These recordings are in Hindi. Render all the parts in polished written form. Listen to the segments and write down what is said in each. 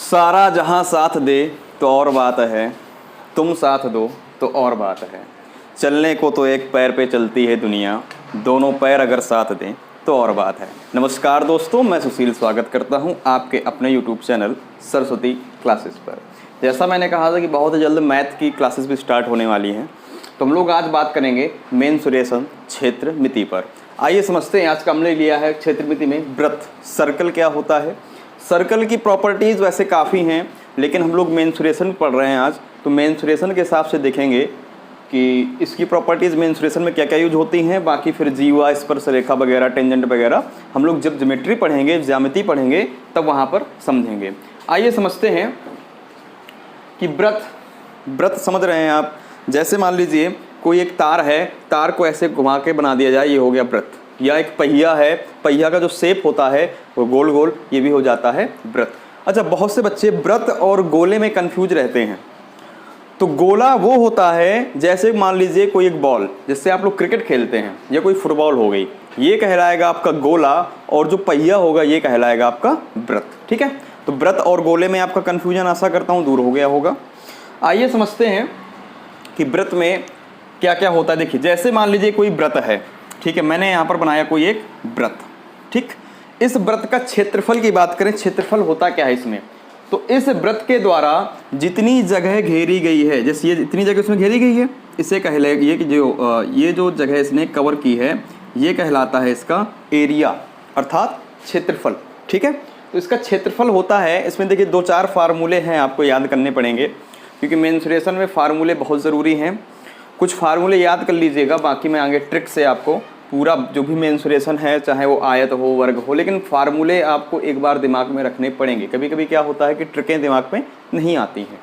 सारा जहां साथ दे तो और बात है, तुम साथ दो तो और बात है। चलने को तो एक पैर पे चलती है दुनिया, दोनों पैर अगर साथ दें तो और बात है। नमस्कार दोस्तों, मैं सुशील स्वागत करता हूं आपके अपने यूट्यूब चैनल सरस्वती क्लासेस पर। जैसा मैंने कहा था कि बहुत जल्द मैथ की क्लासेस भी स्टार्ट होने वाली हैं, तो हम लोग आज बात करेंगे मेंसुरेशन क्षेत्रमिति पर। आइए समझते हैं। आज का हमने लिया है क्षेत्रमिति में वृत्त। सर्कल क्या होता है, सर्कल की प्रॉपर्टीज़ वैसे काफ़ी हैं, लेकिन हम लोग मेंसुरेशन पढ़ रहे हैं आज, तो मेंसुरेशन के हिसाब से देखेंगे कि इसकी प्रॉपर्टीज़ मेंसुरेशन में क्या क्या यूज होती हैं। बाकी फिर जीवा, स्पर्श रेखा वगैरह, टेंजेंट वगैरह हम लोग जब ज्योमेट्री पढ़ेंगे, ज्यामिति पढ़ेंगे, तब वहाँ पर समझेंगे। आइए समझते हैं कि व्रत समझ रहे हैं आप। जैसे मान लीजिए कोई एक तार है, तार को ऐसे घुमा के बना दिया जाए, ये हो गया व्रत। या एक पहिया है, पहिया का जो शेप होता है वो गोल गोल, ये भी हो जाता है व्रत। अच्छा, बहुत से बच्चे व्रत और गोले में कंफ्यूज रहते हैं। तो गोला वो होता है, जैसे मान लीजिए कोई एक बॉल, जिससे आप लोग क्रिकेट खेलते हैं, या कोई फुटबॉल हो गई, ये कहलाएगा आपका गोला, और जो पहिया होगा ये कहलाएगा आपका व्रत। ठीक है, तो व्रत और गोले में आपका कंफ्यूजन आशा करता हूँ दूर हो गया होगा। आइए समझते हैं कि व्रत में क्या क्या होता है। देखिए, जैसे मान लीजिए कोई व्रत है, ठीक है, मैंने यहाँ पर बनाया कोई एक व्रत। ठीक, इस व्रत का क्षेत्रफल की बात करें, क्षेत्रफल होता क्या है इसमें, तो इस व्रत के द्वारा जितनी जगह घेरी गई है, जैसे ये इतनी जगह इसमें घेरी गई है, इसे कहलाएगा ये कि ये जो जगह इसने कवर की है, ये कहलाता है इसका एरिया, अर्थात क्षेत्रफल। ठीक है, तो इसका क्षेत्रफल होता है। इसमें देखिए 2-4 फार्मूले हैं, आपको याद करने पड़ेंगे, क्योंकि मेंसुरेशन में फार्मूले बहुत ज़रूरी हैं। कुछ फार्मूले याद कर लीजिएगा, बाकी मैं आगे ट्रिक से आपको पूरा जो भी मेंसुरेशन है, चाहे वो आयत हो, वर्ग हो, लेकिन फार्मूले आपको एक बार दिमाग में रखने पड़ेंगे। कभी कभी क्या होता है कि ट्रिकें दिमाग में नहीं आती हैं।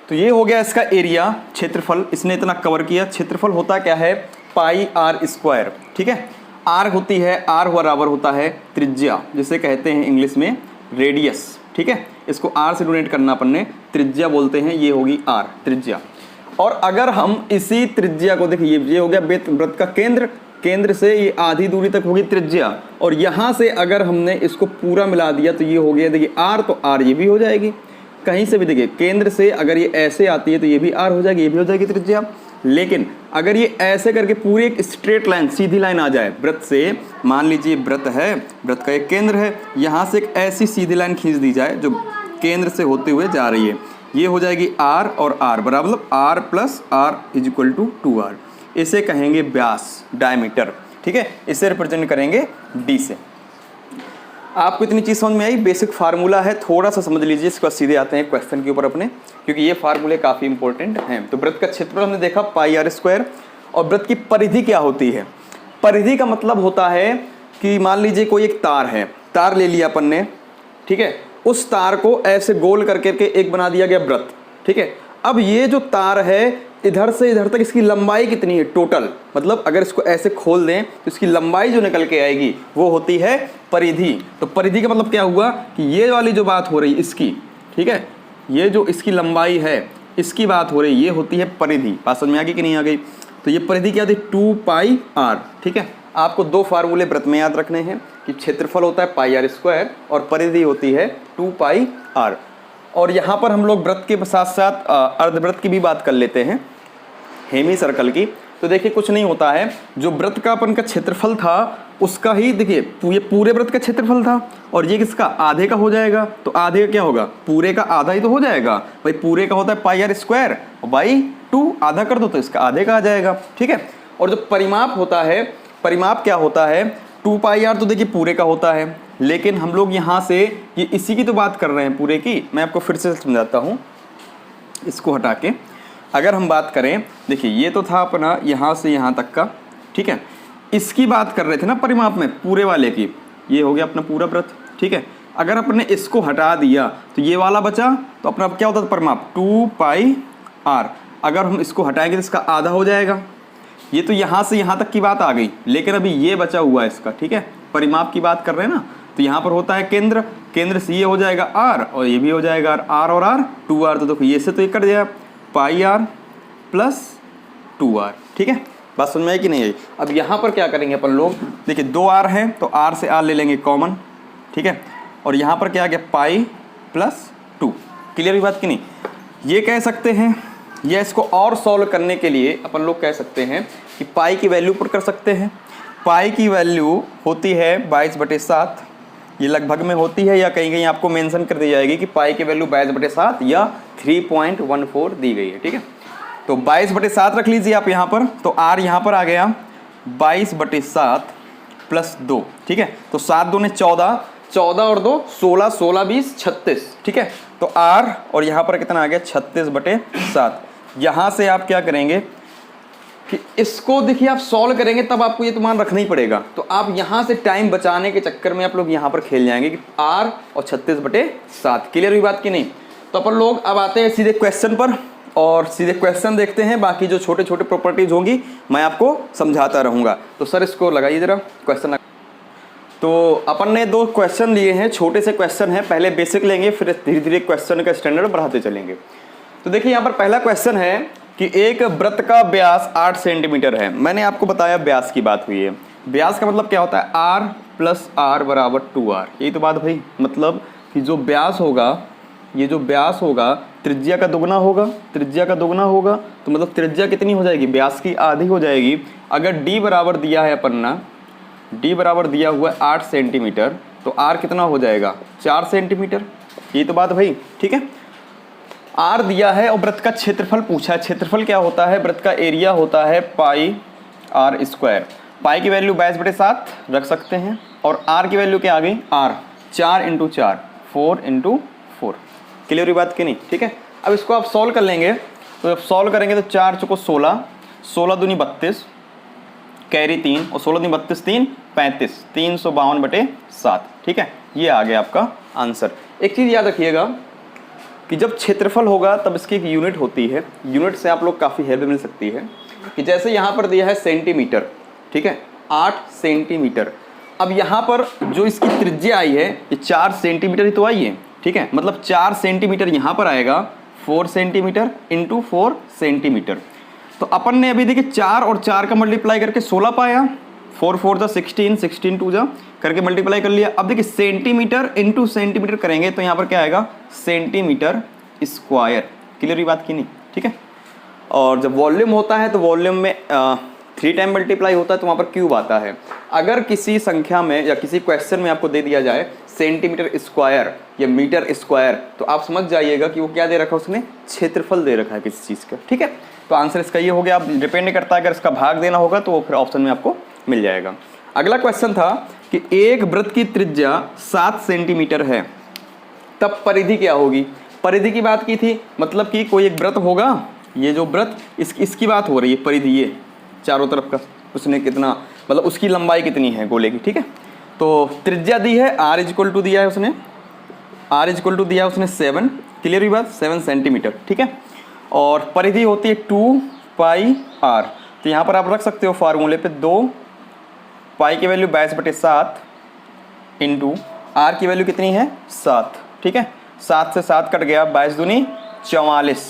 तो ये हो गया इसका एरिया, क्षेत्रफल, इसने इतना कवर किया। क्षेत्रफल होता क्या है, पाई आर स्क्वायर। ठीक है, आर होती है, आर बराबर होता है त्रिज्या, जिसे कहते हैं इंग्लिश में रेडियस। ठीक है, इसको आर से डोनेट करना अपन ने, त्रिज्या बोलते हैं, ये होगी आर त्रिज्या। और अगर हम इसी त्रिज्या को देखिए, ये हो गया वृत्त का केंद्र, केंद्र से ये आधी दूरी तक होगी त्रिज्या, और यहाँ से अगर हमने इसको पूरा मिला दिया तो ये हो गया, देखिए आर, तो आर ये भी हो जाएगी। कहीं से भी देखिए, केंद्र से अगर ये ऐसे आती है तो ये भी आर हो जाएगी, ये भी हो जाएगी त्रिज्या। लेकिन अगर ये ऐसे करके पूरी एक स्ट्रेट लाइन, सीधी लाइन आ जाए वृत्त से, मान लीजिए व्रत है, व्रत का एक केंद्र है, यहाँ से एक ऐसी सीधी लाइन खींच दी जाए जो केंद्र से होते हुए जा रही है, ये हो जाएगी आर, और आर बराबर मतलब r plus r is equal to 2r। इसे कहेंगे व्यास, डायमीटर। ठीक है, इसे रिप्रेजेंट करेंगे डी से। आपको इतनी चीज़ समझ में आई, बेसिक फार्मूला है, थोड़ा सा समझ लीजिए। इसके बाद सीधे आते हैं क्वेश्चन के ऊपर अपने, क्योंकि ये फार्मूले काफ़ी इंपॉर्टेंट हैं। तो व्रत का क्षेत्रफल हमने देखा पाई आर स्क्वायर, और व्रत की परिधि क्या होती है। परिधि का मतलब होता है कि मान लीजिए कोई एक तार है, तार ले लिया अपन ने, ठीक है, उस तार को ऐसे गोल करके एक बना दिया गया व्रत। ठीक है, अब ये जो तार है, इधर से इधर तक इसकी लंबाई कितनी है टोटल, मतलब अगर इसको ऐसे खोल दें तो इसकी लंबाई जो निकल के आएगी वो होती है परिधि। तो परिधि का मतलब क्या हुआ कि ये वाली जो बात हो रही इसकी, ठीक है, ये जो इसकी लंबाई है, इसकी बात हो रही, ये होती है परिधि। बात समझ में आ गई कि नहीं आ गई। तो ये परिधि क्या थी, 2πr। ठीक है, आपको 2 फार्मूले व्रत में याद रखने हैं कि क्षेत्रफल होता है पाई आर स्क्वायर और परिधि होती है 2πr। और यहाँ पर हम लोग व्रत के साथ साथ अर्धव्रत की भी बात कर लेते हैं, हेमी सर्कल की। तो देखिए कुछ नहीं होता है, जो व्रत का अपन का क्षेत्रफल था उसका ही देखिए, ये पूरे व्रत का क्षेत्रफल था, और ये किसका, आधे का हो जाएगा। तो आधे का क्या होगा, पूरे का आधा ही तो हो जाएगा भाई। पूरे का होता है पाई आर स्क्वायर, और बाई 2 आधा कर दो तो इसका आधे का आ जाएगा। ठीक है, और जो परिमाप होता है, परिमाप क्या होता है, 2πr तो देखिए पूरे का होता है, लेकिन हम लोग यहाँ से ये इसी की तो बात कर रहे हैं पूरे की। मैं आपको फिर से समझाता हूँ, इसको हटा के अगर हम बात करें, देखिए ये तो था अपना यहाँ से यहाँ तक का, ठीक है, इसकी बात कर रहे थे ना परिमाप में, पूरे वाले की, ये हो गया अपना पूरा व्रत। ठीक है, अगर अपने इसको हटा दिया तो ये वाला बचा, तो अपना क्या होता था परिमाप, 2πr। अगर हम इसको हटाएंगे तो इसका आधा हो जाएगा। ये तो यहाँ से यहाँ तक की बात आ गई, लेकिन अभी ये बचा हुआ है इसका। ठीक है, परिमाप की बात कर रहे हैं ना, तो यहाँ पर होता है केंद्र, केंद्र से ये हो जाएगा r, और ये भी हो जाएगा r और r 2r। तो देखो ये से तो ये कट जाएगा, पाई आर प्लस 2r। ठीक है, बात समझ में आई कि नहीं आई। अब यहाँ पर क्या करेंगे अपन लोग, देखिए 2r है तो r से r ले लेंगे कॉमन। ठीक है, और यहाँ पर क्या आ गया, पाई प्लस 2। क्लियर हुई बात कि नहीं? ये कह सकते हैं, या इसको और सॉल्व करने के लिए अपन लोग कह सकते हैं कि पाई की वैल्यू पुट कर सकते हैं। पाई की वैल्यू होती है 22/7, ये लगभग में होती है, या कहीं कहीं आपको मेंशन कर दी जाएगी कि पाई की वैल्यू 22/7 या 3.14 दी गई है। ठीक है, तो 22/7 रख लीजिए आप यहाँ पर, तो आर यहाँ पर आ गया 22/7 + 2। ठीक है, तो 7 दूने 14, 14 और 2 16, 16 20 36। ठीक है, तो आर और यहाँ पर कितना आ गया 36/7। यहाँ से आप क्या करेंगे कि इसको देखिए आप सॉल्व करेंगे तब आपको ये तो मान रखना ही पड़ेगा। तो आप यहाँ से टाइम बचाने के चक्कर में आप लोग यहाँ पर खेल जाएंगे कि आर और 36/7। क्लियर हुई बात कि नहीं? तो अपन लोग अब आते हैं सीधे क्वेश्चन पर, और सीधे क्वेश्चन देखते हैं। बाकी जो छोटे छोटे प्रॉपर्टीज होंगी मैं आपको समझाता रहूँगा। तो सर इसको लगाइए ज़रा क्वेश्चन। तो अपन ने 2 क्वेश्चन लिए हैं, छोटे से क्वेश्चन हैं। पहले बेसिक लेंगे, फिर धीरे धीरे क्वेश्चन का स्टैंडर्ड बढ़ाते चलेंगे। तो देखिए यहाँ पर पहला क्वेश्चन है कि एक वृत्त का व्यास 8 सेंटीमीटर है। मैंने आपको बताया व्यास की बात हुई है। व्यास का मतलब क्या होता है? r + r = 2r। यही तो बात भाई, मतलब कि जो व्यास होगा, ये जो व्यास होगा त्रिज्या का दुगना होगा। त्रिज्या का दुगना होगा तो मतलब त्रिज्या कितनी हो जाएगी? व्यास की आधी हो जाएगी। अगर d बराबर दिया है अपन ना, d बराबर दिया हुआ है 8 सेंटीमीटर, तो r कितना हो जाएगा? 4 सेंटीमीटर। ये तो बात भाई ठीक है। r दिया है और वृत्त का क्षेत्रफल पूछा है। क्षेत्रफल क्या होता है? वृत्त का एरिया होता है πr²। पाई की वैल्यू 22/7 रख सकते हैं, और r की वैल्यू क्या आ गई? r 4 × 4 4 × 4। क्लियर हुई बात कि नहीं? ठीक है, अब इसको आप सॉल्व कर लेंगे। तो जब सॉल्व करेंगे तो 4 × 16, 16 दूनी 32, कैरी 3, और 16 दूनी 32 3 35, 352/7। ठीक है, ये आ गया आपका आंसर। एक चीज़ याद रखिएगा कि जब क्षेत्रफल होगा तब इसकी एक यूनिट होती है। यूनिट से आप लोग काफ़ी हेल्प मिल सकती है। कि जैसे यहाँ पर दिया है सेंटीमीटर, ठीक है, 8 सेंटीमीटर। अब यहाँ पर जो इसकी त्रिज्या आई है ये 4 सेंटीमीटर ही तो आई है। ठीक है, मतलब 4 सेंटीमीटर यहाँ पर आएगा, 4 सेंटीमीटर × 4 सेंटीमीटर। तो अपन ने अभी देखिए 4 और 4 का मल्टीप्लाई करके 16 पाया, 4 4 जा 16, 16 2 जा करके मल्टीप्लाई कर लिया। अब देखिए सेंटीमीटर × सेंटीमीटर करेंगे तो यहाँ पर क्या आएगा? Centimetre square. क्लियर हुई बात की नहीं? ठीक है, और जब वॉल्यूम होता है तो वॉल्यूम में 3 टाइम मल्टीप्लाई होता है तो वहाँ पर क्यूब आता है। अगर किसी संख्या में या किसी क्वेश्चन में आपको दे दिया जाए सेंटीमीटर स्क्वायर या मीटर स्क्वायर, तो आप समझ जाइएगा कि वो क्या दे रखा है, उसने क्षेत्रफल दे रखा है किसी चीज़ का। ठीक है, तो आंसर इसका ये हो गया। अब डिपेंड करता है, अगर इसका भाग देना होगा तो फिर ऑप्शन में आपको मिल जाएगा। अगला क्वेश्चन था कि एक वृत्त की त्रिज्या 7 सेंटीमीटर है, तब परिधि क्या होगी? परिधि की बात की थी, मतलब कि कोई एक वृत्त होगा, ये जो वृत्त इसकी बात हो रही है, परिधि ये चारों तरफ का, उसने कितना, मतलब उसकी लंबाई कितनी है गोले की। ठीक है, तो त्रिज्या दी है r = दिया है उसने, r = दिया है उसने 7। क्लियर हुई बात? 7 सेंटीमीटर। ठीक है, और परिधि होती है 2πr। तो यहाँ पर आप रख सकते हो फार्मूले पे 2 पाई की वैल्यू 22/7 × r की वैल्यू कितनी है? 7। ठीक है, 7 से 7 कट गया, 22 दूनी 44।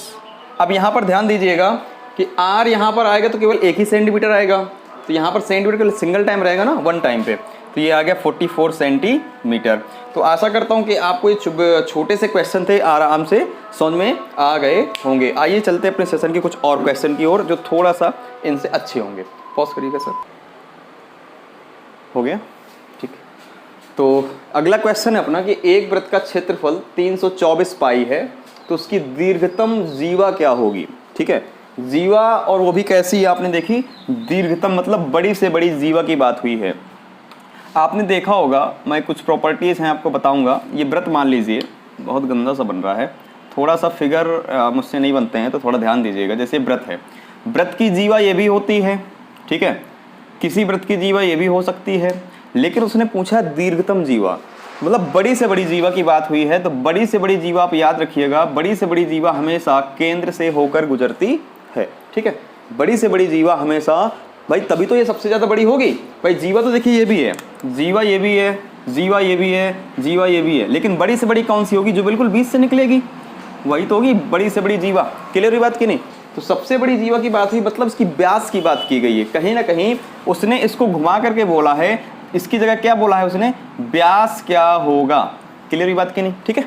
अब यहाँ पर ध्यान दीजिएगा कि r यहाँ पर आएगा तो केवल 1 ही सेंटीमीटर आएगा, तो यहाँ पर सेंटीमीटर सिंगल टाइम रहेगा ना, 1 टाइम पे, तो ये आ गया 44 सेंटीमीटर। तो आशा करता हूँ कि आपको ये छोटे से क्वेश्चन थे आराम से समझ में आ गए होंगे। आइए चलते अपने सेशन के कुछ और क्वेश्चन की ओर जो थोड़ा सा इनसे अच्छे होंगे। पॉज करिएगा सर, हो गया? ठीक है, तो अगला क्वेश्चन है अपना कि एक वृत्त का क्षेत्रफल 324 पाई है, तो उसकी दीर्घतम जीवा क्या होगी? ठीक है, जीवा, और वो भी कैसी आपने देखी? दीर्घतम मतलब बड़ी से बड़ी जीवा की बात हुई है। आपने देखा होगा, मैं कुछ प्रॉपर्टीज़ हैं आपको बताऊंगा। ये व्रत मान लीजिए, बहुत गंदा सा बन रहा है, थोड़ा सा फिगर मुझसे नहीं बनते हैं तो थोड़ा ध्यान दीजिएगा। जैसे व्रत है, व्रत की जीवा ये भी होती है, ठीक है, किसी व्रत की जीवा ये भी हो सकती है, लेकिन उसने पूछा दीर्घतम जीवा, मतलब बड़ी से बड़ी जीवा की बात हुई है। तो बड़ी से बड़ी जीवा आप याद रखिएगा, बड़ी से बड़ी जीवा हमेशा केंद्र से होकर गुजरती है। ठीक है, बड़ी से बड़ी जीवा हमेशा, भाई तभी तो ये सबसे ज़्यादा बड़ी होगी। भाई जीवा तो देखिए ये भी है, जीवा ये भी है, जीवा ये भी है, जीवा ये भी है, लेकिन बड़ी से बड़ी कौन सी होगी? जो बिल्कुल बीच से निकलेगी, वही तो होगी बड़ी से बड़ी जीवा। क्लियर हुई बात की नहीं? तो सबसे बड़ी जीवा की बात हुई, मतलब इसकी व्यास की बात की गई है। कहीं ना कहीं उसने इसको घुमा करके बोला है, इसकी जगह क्या बोला है उसने? व्यास क्या होगा। क्लियर हुई बात की नहीं? ठीक है,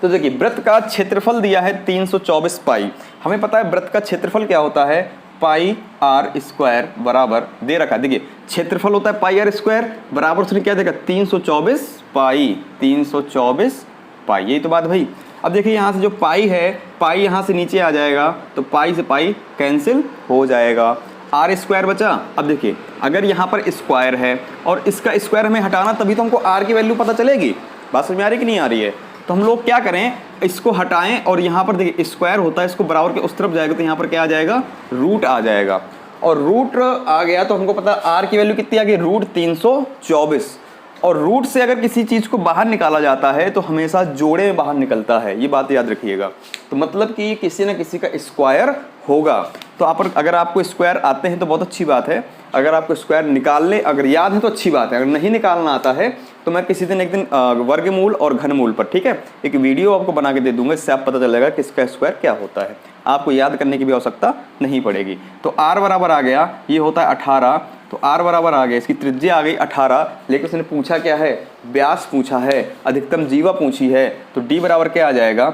तो देखिए वृत्त का क्षेत्रफल दिया है 324 पाई। हमें पता है वृत्त का क्षेत्रफल क्या होता है, पाई आर स्क्वायर बराबर दे रखा है। देखिए क्षेत्रफल होता है पाई आर स्क्वायर बराबर उसने क्या देखा 324 पाई, 324 पाई, यही तो बात भाई। अब देखिए यहाँ से जो पाई है, पाई यहाँ से नीचे आ जाएगा तो पाई से पाई कैंसिल हो जाएगा, आर स्क्वायर बचा। अब देखिए अगर यहाँ पर स्क्वायर है और इसका स्क्वायर हमें हटाना तभी तो हमको आर की वैल्यू पता चलेगी। बात समझ में आ रही कि नहीं आ रही है? तो हम लोग क्या करें, इसको हटाएं और यहाँ पर देखिए स्क्वायर होता है, इसको बराबर के उस तरफ जाएगा तो यहाँ पर क्या आ जाएगा, रूट आ जाएगा। और रूट आ गया तो हमको पता आर की वैल्यू कितनी आ गई, रूट 324। और रूट से अगर किसी चीज़ को बाहर निकाला जाता है तो हमेशा जोड़े में बाहर निकलता है, ये बात याद रखिएगा। तो मतलब कि किसी न किसी का स्क्वायर होगा। तो अगर आपको स्क्वायर आते हैं तो बहुत अच्छी बात है, अगर आपको स्क्वायर निकालने अगर याद है तो अच्छी बात है, अगर नहीं निकालना आता है तो मैं किसी दिन एक दिन वर्गमूल और घनमूल पर, ठीक है, एक वीडियो आपको बना के दे दूंगा, इससे आप पता चलेगा कि इसका स्क्वायर क्या होता है, आपको याद करने की भी आवश्यकता नहीं पड़ेगी। तो आर बराबर आ गया, ये होता है 18, तो आर बराबर आ गया, इसकी त्रिज्या आ गई 18, लेकिन उसने पूछा क्या है, व्यास पूछा है, अधिकतम जीवा पूछी है, तो डी बराबर क्या आ जाएगा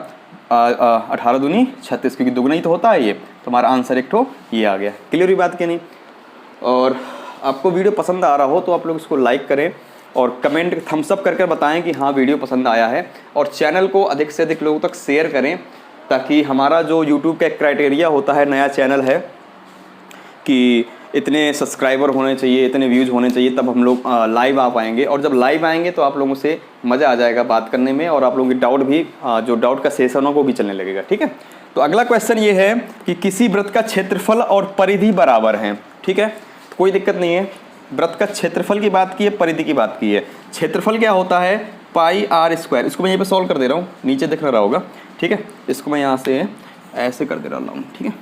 18 दूनी 36, क्योंकि दुगना ही तो होता है ये, तो हमारा आंसर एक ठो ये आ गया। क्लियर हुई बात क्या नहीं? और आपको वीडियो पसंद आ रहा हो तो आप लोग इसको लाइक करें और कमेंट थम्स अप करके बताएं कि हाँ वीडियो पसंद आया है, और चैनल को अधिक से अधिक लोगों तक शेयर करें, ताकि हमारा जो यूट्यूब का क्राइटेरिया होता है, नया चैनल है, कि इतने सब्सक्राइबर होने चाहिए, इतने व्यूज़ होने चाहिए, तब हम लोग लाइव आ पाएंगे। और जब लाइव आएंगे तो आप लोगों से मज़ा आ जाएगा बात करने में, और आप लोगों की डाउट भी जो डाउट का सेशन हो वो भी चलने लगेगा, ठीक है। तो अगला क्वेश्चन ये है कि किसी वृत्त का क्षेत्रफल और परिधि बराबर हैं, ठीक है, तो कोई दिक्कत नहीं है। वृत्त का क्षेत्रफल की बात की है, परिधि की बात की है। क्षेत्रफल क्या होता है, पाई आर स्क्वायर, इसको मैं यहीं पे सॉल्व कर दे रहा हूँ, नीचे दिख रहा होगा, ठीक है, इसको मैं यहाँ से ऐसे कर दे रहा हूँ, ठीक है।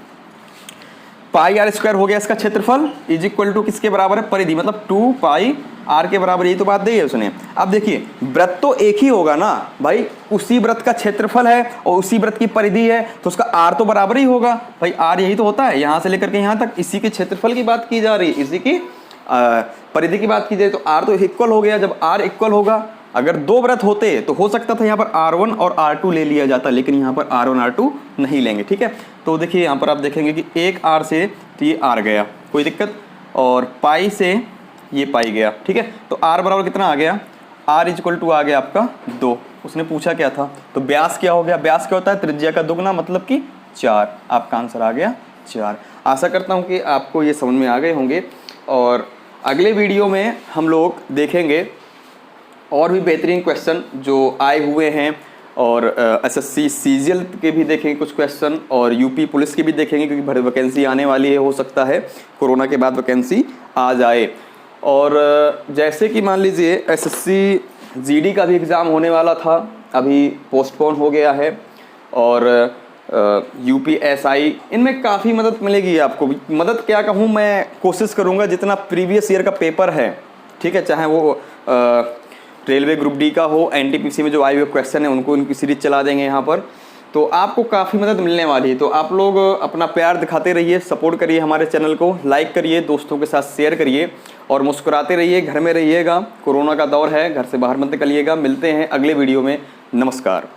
पाई आर स्क्वायर हो गया इसका क्षेत्रफल, इज इक्वल टू किसके बराबर है, परिधि, मतलब 2 पाई आर के बराबर, यही तो बात दी है उसने। अब देखिए वृत्त तो एक ही होगा ना भाई, उसी वृत्त का क्षेत्रफल है और उसी वृत्त की परिधि है, तो उसका आर तो बराबर ही होगा भाई, आर यही तो होता है, यहाँ से लेकर के यहाँ तक इसी के क्षेत्रफल की बात की जा रही है, इसी की परिधि की बात की जाए तो आर तो इक्वल हो गया। जब आर इक्वल होगा, अगर दो वृत्त होते तो हो सकता था यहाँ पर R1 और R2 ले लिया जाता, लेकिन यहाँ पर R1 R2 नहीं लेंगे, ठीक है। तो देखिए यहाँ पर आप देखेंगे कि एक R से तो ये R गया, कोई दिक्कत, और पाई से ये पाई गया, ठीक है। तो R बराबर कितना आ गया, R इक्वल टू आ गया आपका 2। उसने पूछा क्या था, तो व्यास क्या हो गया, व्यास क्या होता है, त्रिज्या का दुगना, मतलब कि 4। आपका आंसर आ गया 4। आशा करता हूँ कि आपको ये समझ में आ गए होंगे, और अगले वीडियो में हम लोग देखेंगे और भी बेहतरीन क्वेश्चन जो आए हुए हैं, और एसएससी सीजीएल के भी देखेंगे कुछ क्वेश्चन, और यूपी पुलिस के भी देखेंगे, क्योंकि वैकेंसी आने वाली है, हो सकता है कोरोना के बाद वैकेंसी आ जाए। और जैसे कि मान लीजिए एसएससी जीडी का भी एग्ज़ाम होने वाला था, अभी पोस्टपोन हो गया है, और यूपीएसआई, इनमें काफ़ी मदद मिलेगी आपको। मदद क्या कहूँ, मैं कोशिश करूँगा जितना प्रीवियस ईयर का पेपर है, ठीक है, चाहे वो रेलवे ग्रुप डी का हो, एनटीपीसी में जो आए हुए क्वेश्चन है उनको उनकी सीरीज चला देंगे यहाँ पर, तो आपको काफ़ी मदद मिलने वाली है। तो आप लोग अपना प्यार दिखाते रहिए, सपोर्ट करिए हमारे चैनल को, लाइक करिए, दोस्तों के साथ शेयर करिए, और मुस्कुराते रहिए, घर में रहिएगा, कोरोना का दौर है, घर से बाहर मत निकलिएगा। मिलते हैं अगले वीडियो में, नमस्कार।